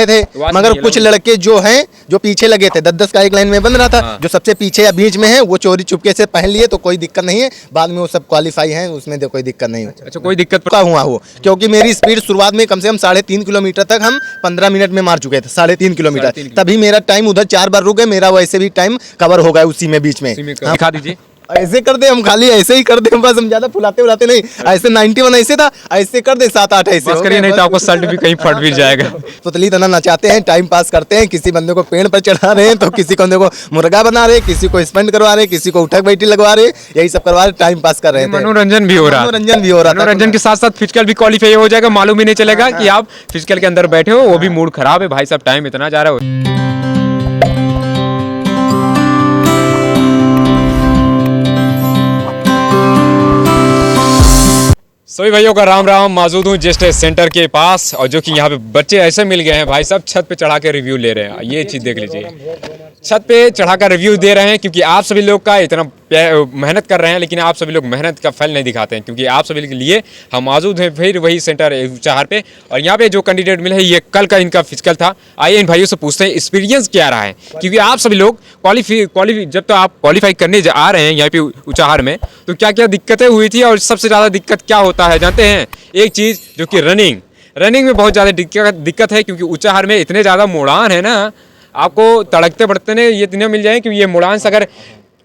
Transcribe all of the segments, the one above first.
रहे थे, मगर कुछ लड़के जो हैं जो पीछे लगे थे, 10-10 का एक लाइन में बन रहा था, जो सबसे पीछे या बीच में है वो चोरी चुपके से पहन लिए, तो कोई दिक्कत नहीं है, बाद में वो सब क्वालिफाई हैं, उसमें कोई दिक्कत नहीं है। अच्छा, कोई दिक्कत का हुआ वो, क्योंकि मेरी स्पीड शुरुआत में कम से कम 3.5 किलोमीटर तक हम 15 मिनट में मार चुके थे, 3.5 किलोमीटर, तभी मेरा टाइम उधर 4 बार रुक गए, मेरा वैसे भी टाइम कवर हो गया उसी में बीच में। दिखा दीजिए। ऐसे कर दे, हम खाली ऐसे ही कर दे, बस हम ज्यादा फुलाते उलाते नहीं, ऐसे 91 ऐसे था, ऐसे कर दे 7-8 ऐसे बस करिए, नहीं तो आपको शर्ट भी कहीं फट भी जाएगा। पुतली तना नचाते हैं, टाइम पास करते हैं, किसी बंदे को पेड़ पर चढ़ा रहे हैं, तो किसी बंदे को मुर्गा बना रहे, किसी को स्पेंड करवा रहे, किसी को उठक बैठी लगवा रहे, यही सब करवा रहे, टाइम पास कर रहे थे। मनोरंजन भी हो रहा है, मनोरंजन के साथ साथ फिजिकल भी क्वालिफाई हो जाएगा, मालूम ही नहीं चलेगा कि आप फिजिकल के अंदर बैठे हो, वो भी मूड खराब है भाई साहब, टाइम इतना जा रहा है। सभी भाइयों का राम राम। मौजूद हूँ जेस्ट सेंटर के पास, और जो कि यहाँ पे बच्चे ऐसे मिल गए हैं भाई साहब, छत पे चढ़ा के रिव्यू ले रहे हैं। ये चीज़ देख लीजिए, छत पे चढ़ा कर रिव्यू दे रहे हैं, क्योंकि आप सभी लोग का इतना मेहनत कर रहे हैं, लेकिन आप सभी लोग मेहनत का फल नहीं दिखाते हैं, क्योंकि आप सभी के लिए हम मौजूद हैं फिर वही सेंटर ऊंचाहार पे। और यहाँ पे जो कैंडिडेट मिले हैं, ये कल का इनका फिजिकल था। आइए इन भाइयों से पूछते हैं एक्सपीरियंस क्या रहा है, क्योंकि आप सभी लोग क्वालिफाई जब तो आप क्वालिफाई करने आ रहे हैं यहाँ पे ऊंचाहार में, तो क्या क्या दिक्कतें हुई थी और सबसे ज़्यादा दिक्कत क्या होता है जानते हैं? एक चीज़ जो कि रनिंग में बहुत ज़्यादा दिक्कत है, क्योंकि ऊंचाहार में इतने ज़्यादा मुड़ान है ना, आपको तड़कते बढ़ते ने ये इतने मिल जाए कि ये मुड़ान से अगर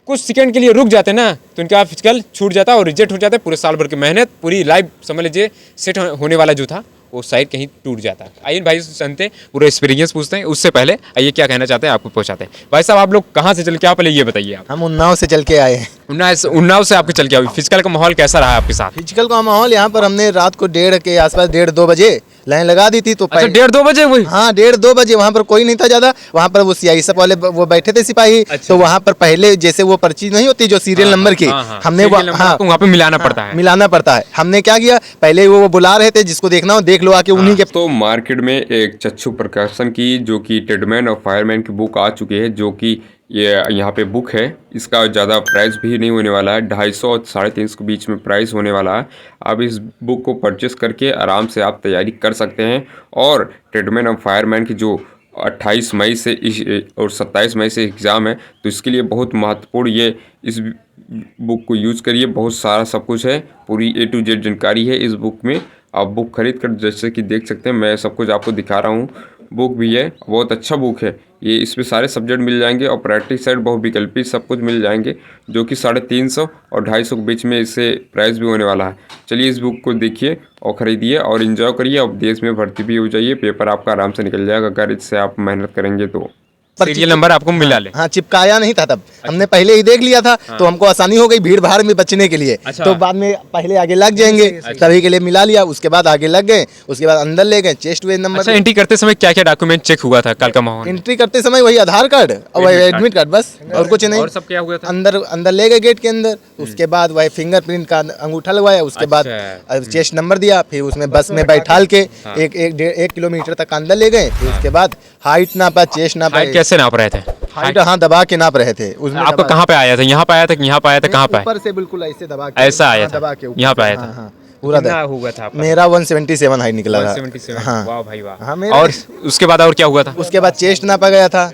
कुछ सेकंड के लिए रुक जाते ना, तो इनका फिजिकल छूट जाता और रिजेक्ट हो जाता है। पूरे साल भर की मेहनत, पूरी लाइफ समझ लीजिए सेट होने वाला जो था वो साइड कहीं टूट जाता है। आइए भाई से जानते हैं, पूरा एक्सपीरियंस पूछते हैं। उससे पहले आइए क्या कहना चाहते हैं आपको पहुंचाते हैं। भाई साहब, आप लोग कहाँ से चल के, आप पहले ये बताइए। आप हम उन्नाव से चल के आए हैं। उन्नाव से आपके चल के आए। फिजिकल का माहौल कैसा रहा आपके साथ? फिजिकल का माहौल यहाँ पर हमने रात को 1:30 के आसपास, 1:30-2 बजे लाइन लगा दी थी। तो 1:30-2 बजे वही? हाँ, 1:30-2 बजे। वहाँ पर कोई नहीं था ज्यादा, वहाँ पर वो CISF वाले वो बैठे थे सिपाही। तो वहाँ पर पहले जैसे वो पर्ची नहीं होती जो सीरियल नंबर की, हमने वहाँ पे मिलाना पड़ता है। हमने क्या किया, पहले वो बुला रहे थे, जिसको देखना हो देख लो आके उन्हीं के। तो मार्केट में एक चच्चू प्रकाशन की जो कि ट्रेडमैन और फायरमैन की बुक आ चुकी है, जो कि ये यहाँ पे बुक है। इसका ज़्यादा प्राइस भी नहीं होने वाला है, 250 और 350 के बीच में प्राइस होने वाला है। आप इस बुक को परचेस करके आराम से आप तैयारी कर सकते हैं। और ट्रेडमैन और फायरमैन की जो 28 मई से और 27 मई से एग्ज़ाम है, तो इसके लिए बहुत महत्वपूर्ण ये इस बुक को यूज़ करिए। बहुत सारा सब कुछ है, पूरी A to Z जानकारी है इस बुक में। आप बुक खरीद कर, जैसे कि देख सकते हैं, मैं सब कुछ आपको दिखा रहा हूँ। बुक भी है, बहुत अच्छा बुक है ये। इसमें सारे सब्जेक्ट मिल जाएंगे और प्रैक्टिस साइड बहुविकल्पी सब कुछ मिल जाएंगे, जो कि 350 और 250 के बीच में इससे प्राइस भी होने वाला है। चलिए इस बुक को देखिए और ख़रीदिए और एंजॉय करिए। और देश में भर्ती भी हो जाइए, पेपर आपका आराम से निकल जाएगा अगर इससे आप मेहनत करेंगे तो। सीरियल नंबर आपको मिला ले। हाँ, चिपकाया नहीं था तब, हमने पहले ही देख लिया था। तो हमको आसानी हो गई भीड़ भाड़ में बचने के लिए। तो बाद में पहले आगे लग जाएंगे, तभी के लिए मिला लिया। उसके बाद आगे लग गए, उसके बाद अंदर ले गए, चेस्ट वेज नंबर। अच्छा, एंट्री करते समय क्या क्या डॉक्यूमेंट चेक हुआ था कल का माहौल? एंट्री करते समय वही आधार कार्ड और वही एडमिट कार्ड, बस और कुछ नहीं। और सब क्या हुआ था? अंदर ले गए गेट के अंदर। उसके बाद वही फिंगरप्रिंट का अंगूठा लगवाया। उसके बाद चेस्ट नंबर दिया, फिर उसमें बस में बैठाल के 1 किलोमीटर तक अंदर ले गए। फिर उसके बाद हाइट नापा, चेस्ट नापा। कैसे नाप रहे थे? हाइट हाँ दबा के नाप रहे थे। उसमें आपका कहाँ पे आया था? यहाँ पे आया था, यहाँ पे आया था, कहाँ पे? ऊपर से बिल्कुल ऐसे दबा के, ऐसा आया था, दबा के यहाँ पे आया था। हाँ, पूरा हुआ था आपका? मेरा 177 हाइट निकला था। 177। हाँ, वाह भाई वाह। हाँ, और उसके बाद और क्या हुआ था? उसके बाद चेस्ट नापा गया था।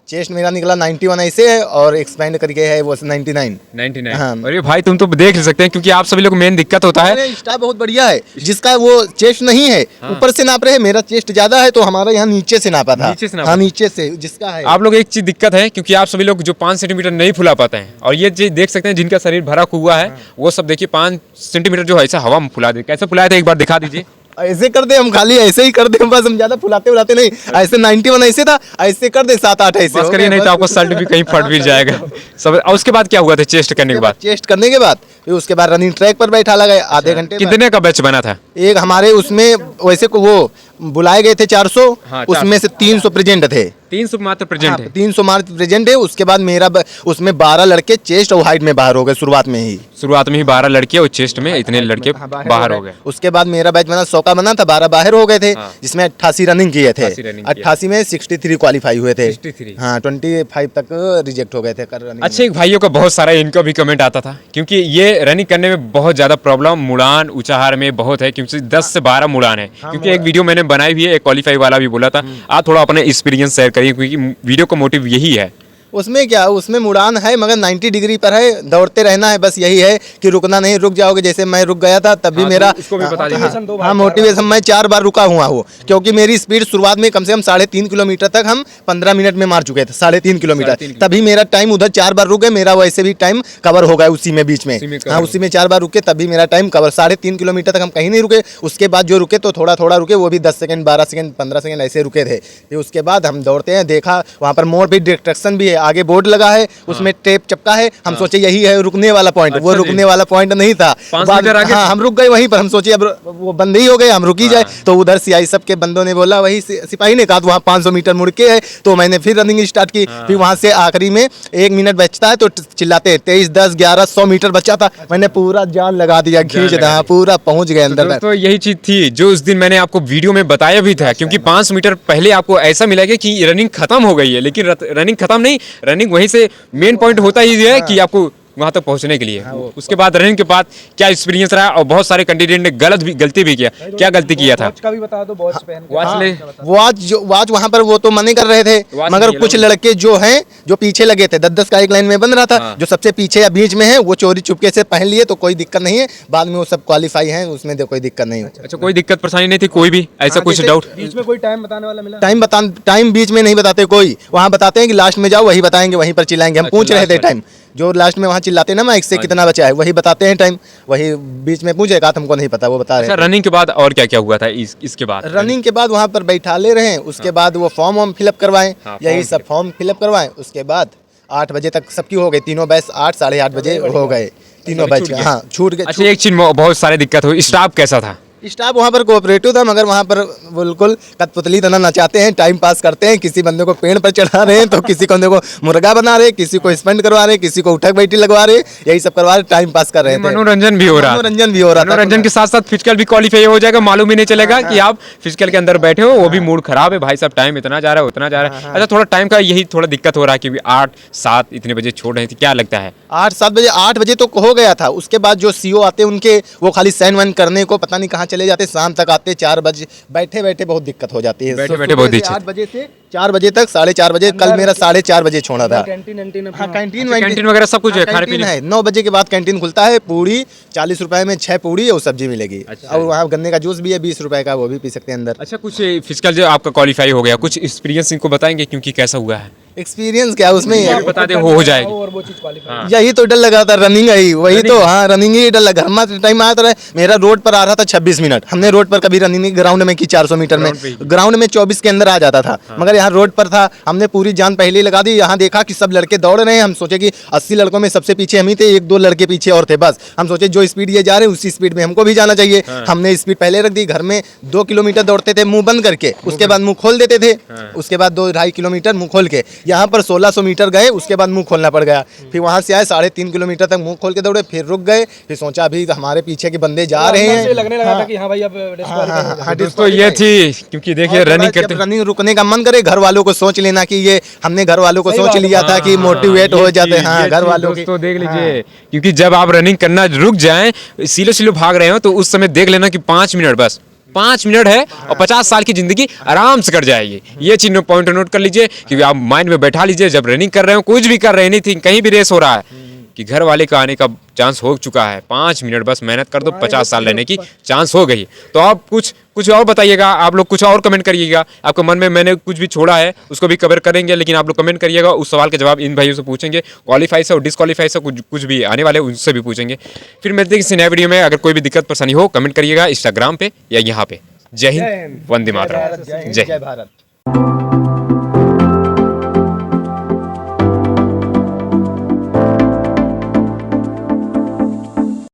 चेस्ट मेरा निकला 91 ऐसे है, और एक्सपेंड करके है वो 99। हाँ। अरे भाई, तुम तो देख सकते हैं, क्योंकि आप सभी लोग मेन दिक्कत होता है। स्टाफ बहुत बढ़िया है, जिसका वो चेस्ट नहीं है ऊपर से नाप रहे हैं। मेरा चेस्ट ज्यादा है, तो हमारा यहाँ नीचे से नापा था। हाँ, नीचे से जिसका है। आप लोग एक चीज दिक्कत है, क्योंकि आप सभी लोग जो 5 सेंटीमीटर नहीं फुला पाते हैं, और ये चीज देख सकते हैं जिनका शरीर भरा हुआ है, वो सब देखिए 5 सेंटीमीटर जो है ऐसा हवा में फुला दे। कैसे फुलाया था एक बार दिखा दीजिए। ऐसे कर दे, हम खाली ऐसे ही कर दे, बस हम ज्यादा फुलाते उलाते नहीं। ऐसे 91 ऐसे था, ऐसे कर दे 7-8 ऐसे। बस करिए, नहीं तो आपको शर्ट भी कहीं फट भी जाएगा सब। और उसके बाद क्या हुआ था? चेस्ट करने के बाद? चेस्ट करने के बाद फिर उसके बाद रनिंग ट्रैक पर बैठा लगा आधे घंटे। कितने का बैच बना था? एक हमारे उसमें वैसे को वो बुलाए गए थे 400, उसमें से 300 प्रेजेंट थे। 300 मात्र प्रेजेंट है। 300 मार्च प्रेजेंट है। उसके बाद मेरा उसमें 12 लड़के चेस्ट और हाइट में बाहर हो गए शुरुआत में ही। शुरुआत में ही 12 लड़के और चेस्ट में इतने लड़के बाहर हो गए। उसके बाद मेरा बैच बना 100 का बना था, 12 बाहर हो गए थे, जिसमें 88 रनिंग किए थे। 88 में 63 क्वालिफाई हुए थे। 63 हाँ, 25 तक रिजेक्ट हो गए थे कर रनिंग। अच्छा, एक भाइयों का बहुत सारा इनका भी कमेंट आता था, क्योंकि ये रनिंग करने में बहुत ज़्यादा प्रॉब्लम मुड़ान ऊंचाहार में बहुत है, क्योंकि 10 से 12 मुड़ान है। क्योंकि एक वीडियो मैंने बनाई हुई है, एक क्वालिफाई वाला भी बोला था। आप थोड़ा अपने एक्सपीरियंस शेयर करिए, क्योंकि वीडियो का मोटिव यही है। उसमें क्या, उसमें मुड़ान है मगर 90 डिग्री पर है, दौड़ते रहना है, बस यही है कि रुकना नहीं। रुक जाओगे, जैसे मैं रुक गया था तब भी मेरा इसको भी बता दीजिए। हाँ, मोटिवेशन मैं 4 बार रुका हुआ हूँ, क्योंकि मेरी स्पीड शुरुआत में कम से कम 3.5 किलोमीटर तक हम 15 मिनट में मार चुके थे। 3.5 किलोमीटर तभी मेरा टाइम उधर 4 बार रुक गए, मेरा वैसे भी टाइम कवर हो गया उसी में बीच में। हाँ, उसी में 4 बार रुके तभी मेरा टाइम कवर। 3.5 किलोमीटर तक हम कहीं नहीं रुके। उसके बाद जो रुके तो थोड़ा थोड़ा रुके, वो भी 10 सेकंड 12 सेकंड 15 सेकंड ऐसे रुके थे। फिर उसके बाद हम दौड़ते हैं, देखा वहाँ पर मोड़ पे डिस्ट्रक्शन भी है, आगे बोर्ड लगा है, उसमें टेप चिपका है। हम सोचे यही है रुकने वाला पॉइंट, वो रुकने वाला पॉइंट नहीं था। हाँ, हम रुक गए वहीं पर। हम सोचे अब वो बंद ही हो गए, हम रुकी जाए। तो उधर CI के बंदों ने बोला, वही सिपाही ने कहा वहाँ 500 मीटर मुड़ के है। तो मैंने फिर रनिंग स्टार्ट की। फिर वहाँ से आखिरी में 1 मिनट बचता है तो चिल्लाते 23 10 11 100 मीटर बचा था। मैंने पूरा जान लगा दिया, खींच दिया, पूरा पहुंच गए अंदर। तो यही चीज थी जो उस दिन मैंने आपको वीडियो में बताया भी था, क्योंकि 500 मीटर पहले आपको ऐसा मिलेगा कि रनिंग खत्म हो गई है, लेकिन रनिंग खत्म नहीं, रनिंग वहीं से मेन पॉइंट होता ही है कि आपको वहां तक पहुंचने के लिए। उसके बाद रनिंग के बाद क्या एक्सपीरियंस रहा, और बहुत सारे कैंडिडेट ने गलती भी किया। क्या गलती किया था? वॉच का भी बता दो, वॉच पहन के। वॉच वहाँ पर वो तो मना कर रहे थे, मगर कुछ लड़के जो हैं जो पीछे लगे थे, 10-10 का एक लाइन में बन रहा था। जो सबसे पीछे या बीच में है वो चोरी चुपके से पहन लिए, तो कोई दिक्कत नहीं है। बाद में वो सब क्वालिफाई हैं, उसमें कोई दिक्कत नहीं है। अच्छा, कोई दिक्कत परेशानी नहीं थी कोई भी ऐसा कुछ डाउट? बीच में कोई टाइम बताने वाला मिला? टाइम बीच में नहीं बताते कोई। वहाँ बताते हैं कि लास्ट में जाओ, वही बताएंगे, वहीं पर चिल्लाएंगे। हम पूछ रहे थे टाइम, जो लास्ट में वहाँ चिल्लाते ना माइक से कितना बचा है, वही बताते हैं टाइम। वही बीच में पूछेगा तो हमको नहीं पता, वो बता रहे हैं। रनिंग के बाद और क्या क्या हुआ था इसके बाद? रनिंग के बाद वहाँ पर बैठा ले रहे हैं। उसके बाद वो फॉर्म फिलअप करवाएं, यही सब फॉर्म फिलअप करवाएं। उसके बाद 8 बजे तक सबकी हो गई, तीनों बैच 8 साढ़े 8 बजे हो गए, तीनों बैच। हाँ, छूट गए। अच्छा, एक चीज बहुत सारी दिक्कत हुई, स्टाफ कैसा था? स्टाफ वहाँ पर कोऑपरेटिव था, मगर वहाँ पर बिल्कुल कठपुतली तना नचाते हैं, टाइम पास करते हैं। किसी बंदे को पेड़ पर चढ़ा रहे हैं तो किसी बंदे को मुर्गा बना रहे, किसी को स्पेंड करवा रहे, किसी को उठक बैठी लगवा रहे, यही सब करवा रहे, टाइम पास कर रहे थे। मनोरंजन भी हो रहा था। मनोरंजन के साथ साथ फिजिकल भी क्वालिफाई हो जाएगा, मालूम ही नहीं चलेगा कि आप फिजिकल के अंदर बैठे हो। वो भी मूड खराब है भाई साहब, टाइम इतना जा रहा है उतना जा रहा है। अच्छा, थोड़ा टाइम का यही थोड़ा दिक्कत हो रहा है, क्योंकि 8-7 इतने बजे छोड़ रहे थे। क्या लगता है? 8-7 बजे 8 बजे तो हो गया था। उसके बाद जो CO आते उनके, वो खाली साइन वाइन करने को पता नहीं कहाँ चले जाते, शाम तक आते 4 बजे। बैठे बैठे बहुत दिक्कत हो जाती है। बैठे बैठे बहुत दिक्कत। 8 बजे से 4 बजे तक, 4:30 बजे। कल मेरा 4:30 बजे छोड़ा था। कैंटीन वगैरह सब कुछ है, खाने पीने है। 9 बजे के बाद कैंटीन खुलता है। पूड़ी 40 रुपए में 6 पूड़ी और सब्जी मिलेगी। और वहाँ गन्ने का जूस भी है 20 रुपए का, वो भी पी सकते हैं अंदर। अच्छा, कुछ फिजिकल जो आपका क्वालिफाई हो गया, कुछ एक्सपीरियंस इनको बताएंगे, क्योंकि कैसा हुआ है? एक्सपीरियंस क्या उसमें बता दे, हो जाएगी। और वो चीज क्वालिफाई। यही तो डर लगा था, रनिंग है वही तो। हाँ, रनिंग ही डर लगा। हमारा टाइम आया था, मेरा रोड पर आ रहा था 26 मिनट। हमने रोड पर कभी रनिंग नहीं ग्राउंड में की, 400 मीटर में। ग्राउंड में 24 के अंदर आ जाता था, मगर यहाँ रोड पर था। हमने पूरी जान पहले ही लगा दी। यहाँ देखा कि सब लड़के दौड़ रहे हैं, हम सोचे कि 80 लड़कों में सबसे पीछे हम ही थे, 1-2 लड़के पीछे और थे। बस हम सोचे जो स्पीड ये जा रहे हैं उसी स्पीड में हमको भी जाना चाहिए। हमने स्पीड पहले रख दी। घर में 2 किलोमीटर दौड़ते थे मुंह बंद करके, उसके बाद मुंह खोल देते थे। उसके बाद 2-2.5 किलोमीटर मुंह खोल के, यहाँ पर 1600 मीटर गए, उसके बाद मुंह खोलना पड़ गया। फिर वहां से आए 3.5 किलोमीटर तक मुंह खोल के दौड़े, फिर रुक गए। फिर सोचा अभी हमारे पीछे के बंदे जा रहे हैं, लगने लगा था कि हाँ भाई अब डिस्क्वालीफाई। दोस्तों ये थी, क्योंकि देखिए रनिंग करते, रनिंग रुकने का मन करे, घर वालों को सोच लेना कि ये हमने घर वालों को सोच लिया था कि मोटिवेट हो जाते हैं। हाँ, घर वालों की दोस्तों देख लीजिए, क्योंकि जब आप रनिंग करना रुक जाएं, सिलो भाग रहे हो, तो उस समय देख लेना कि 5 मिनट, बस 5 मिनट है और 50 साल की जिंदगी आराम से कट जाएगी। ये चीज पॉइंट नोट कर लीजिए, क्योंकि आप माइंड में बैठा लीजिए, जब रनिंग कर रहे हो, कुछ भी कर रहे हैं, एनीथिंग, कहीं भी रेस हो रहा है, कि घर वाले का आने का चांस हो चुका है। 5 मिनट बस मेहनत कर दो, 50 साल रहने की चांस हो गई। तो आप कुछ और बताइएगा, आप लोग कुछ और कमेंट करिएगा। आपके मन में मैंने कुछ भी छोड़ा है उसको भी कवर करेंगे, लेकिन आप लोग कमेंट करिएगा। उस सवाल के जवाब इन भाइयों से पूछेंगे, क्वालिफाई से और डिसक्वालीफाई से कुछ भी आने वाले उनसे भी पूछेंगे। फिर मिलते हैं किसी नए वीडियो में। अगर कोई भी दिक्कत परेशानी हो, कमेंट करिएगा इंस्टाग्राम पे या यहाँ पे। जय हिंद, वंदे मातरम, जय भारत।